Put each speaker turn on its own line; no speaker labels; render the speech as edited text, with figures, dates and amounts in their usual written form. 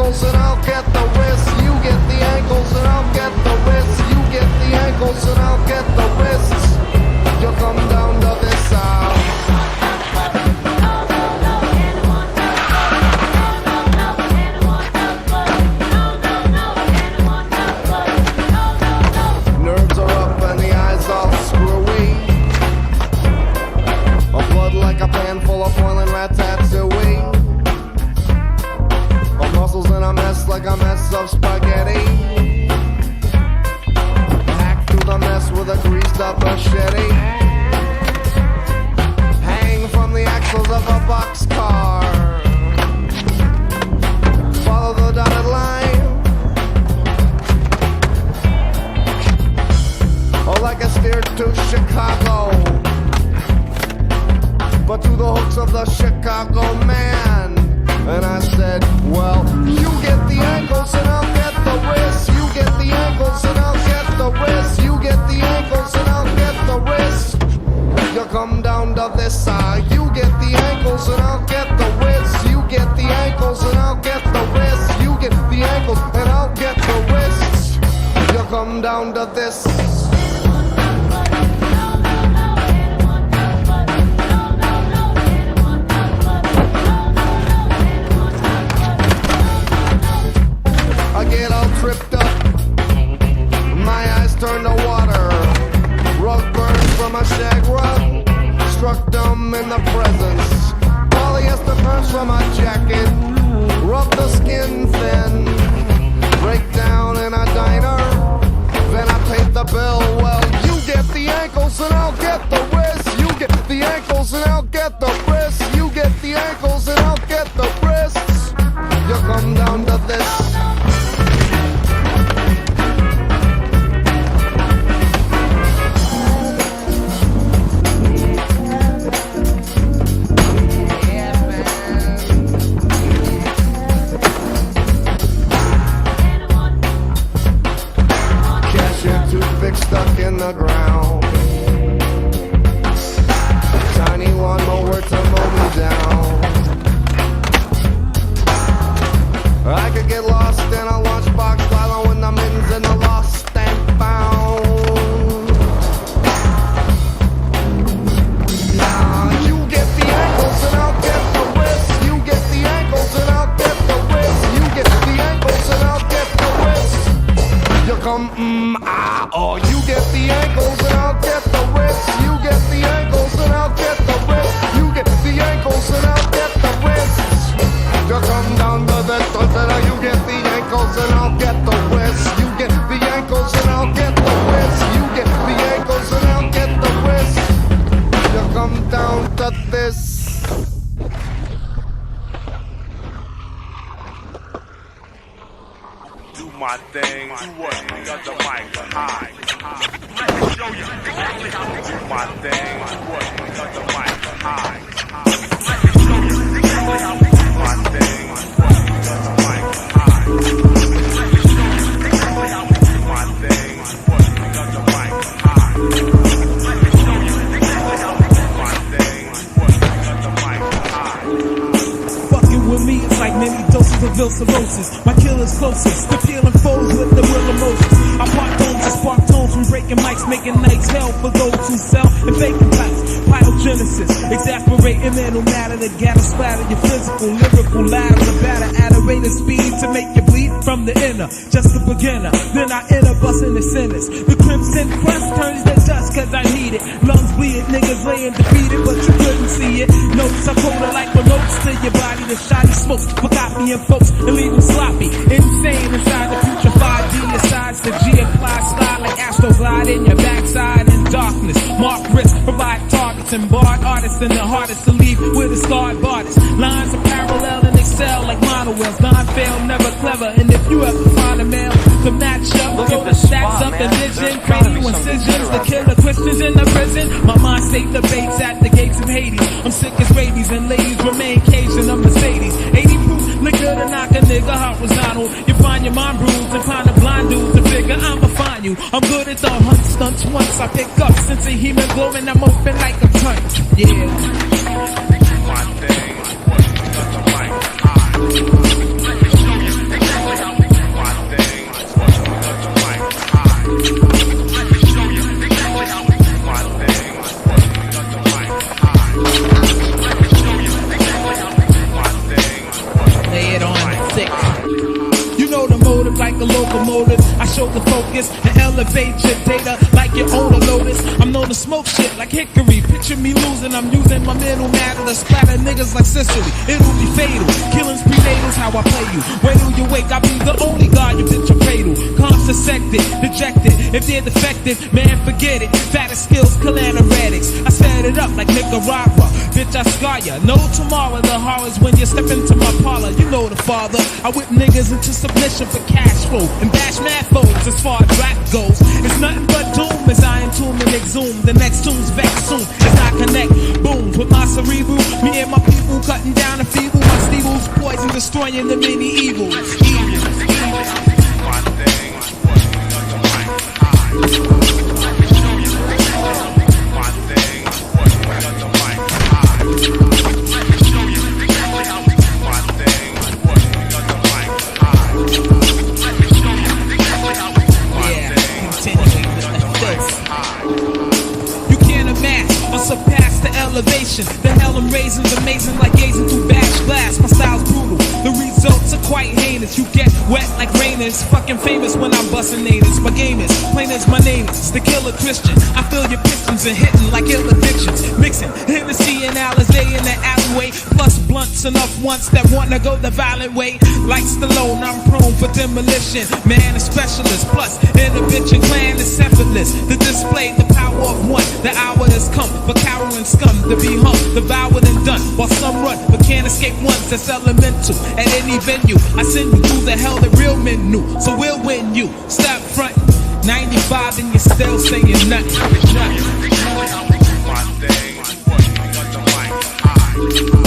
ankles and I'll get the wrists. You get the ankles and I'll get the wrists. You get the ankles and I'll get the wrists. You come down to this side. Nerves are up and the eyes all screwy. A blood like a pan full of boiling ratatouille. A muscles in a mess like a mess of spaghetti. Hack through the mess with a greased up machete. Hang from the axles of a boxcar. Follow the dotted line. Oh, like a steer to Chicago, but to the hooks of the Chicago man. And I said, well, you get the ankles and I'll get the wrists. You get the ankles and I'll get the wrists. You get the ankles and I'll get the wrists. You come down to this side. You get the ankles and I'll get the wrists. You get the ankles and I'll get the wrists. You get the ankles and I'll get the wrists. You come down to this. I get all tripped up, my eyes turn to water. Rug burns from a shag rug, struck dumb in the presence. Polyester burns from my jacket, rub the skin thin. Break down in a diner, then I pay the bill. Well, you get the ankles and I'll get the wrists. You get the ankles and I'll get the wrists. You get the ankles and I'll get the wrists. You come down to this. Stuck in the ground. Tiny lawnmower to mow me down. I could get lost in a lunchbox, following the mittens in the lost and found. You get the ankles and I'll get the wrists. You get the ankles and I'll get the wrists. You get the ankles and I'll get the wrists. You come, oh, you get the ankles and I'll get the wrists. You get the ankles and I'll get the wrists. You get the ankles and I'll get the wrists. You come down to the you get the ankles and I'll get the wrists. You get the ankles and I'll get the wrists. You get the ankles and I'll get the wrists. You come down to this.
My thing, do what? Got the mic high. Let me show you exactly how to do my thing. Do what? Got the mic high. Let me show you exactly how to do my thing. Do what? Got the mic high. Let me show you exactly how to do my thing. Do what? Got the mic high. Let me show you exactly how to do my thing. Do what? Got the mic high.
Fucking with me, it's like many doses of ill cirrhosis. My killer's closest, the feeling foes with the real emotions. I part tones and spark tones from breaking mics, making nights hell for those who sell and faking pipes. Pyrogenesis, exasperating man, no matter the gather splatter. Your physical, lyrical ladder, the batter at a rate of speed to make you bleed from the inner. Just a beginner, then I enter busting the sentence. The crimson crust turns to dust cause I need it. Lungs bleed, niggas laying defeated, but you couldn't see it. Notes I colder like remotes to your body. The shoddy smokes for copying folks and leave them sloppy. Insane inside the future 5D asides the G apply slide like Astroglide in your backside in darkness. Mark risk, provide targets and barred artists and the hardest to leave with a scarred artist. Lines are parallel and excel like monowells. Non-fail, never clever. And if you ever find a male to match up, throw the stacks up and vision, cranial incisions, the killer Christians in the prison. My mind state debates at the gates of Hades. I'm sick as rabies and ladies remain caged in a Mercedes. 80 proof, liquor to knock a nigga horizontal. You find your mind bruised and find a blind dude to figure I'ma find you. I'm good at the hunt stunts once I pick up since a hemoglobin, I'm open like a punch. Yeah. My thing, got the mic high. Let me show you. focus and elevate your data like you own a Lotus. I'm known to smoke shit like hickory. Picture me losing, I'm using my mental matter to splatter niggas like Sicily. It'll be fatal. Killings prenatals, how I play you. Wait till you wake, I'll be the only god you bitch your cradle. Contracepted, dejected. If they're defective, man, forget it. Fattest skills, calanaretics. I set it up like Nicaragua. Bitch, I scar ya. No tomorrow, the horrors when you step into my parlor. You know the father. I whip niggas into submission for cash flow and bash mad foes as far as rap goes. It's nothing but doom as I entomb and exhume. The next tune's vex soon as I connect. Boom, with my cerebral. Me and my people cutting down the feeble. My steeples poison, destroying the many evils. Surpass the elevation. The hell I'm raising's amazing, like gazing through bash glass. My style's brutal. The results are quite heinous. You get wet like rain. It's fucking famous when I'm busting natives. My game is plain as my name is the killer Christian. I feel your pistons and hitting like ill addictions. Mixing Hennessy and Alizé in the alleyway. Plus blunts enough once that wanna go the violent way. Like Stallone, I'm prone for demolition. Man, a specialist. Plus inhibition clan is effortless. The display, the power of one. The hour has come for cowering scum to be hung, devoured and done. While some run, but can't escape ones that's elemental. At any venue, I send you through the hell that real men knew. So we'll win you. Stop front. 95 and you're still saying nothing.
My thing, what? Got the mic high.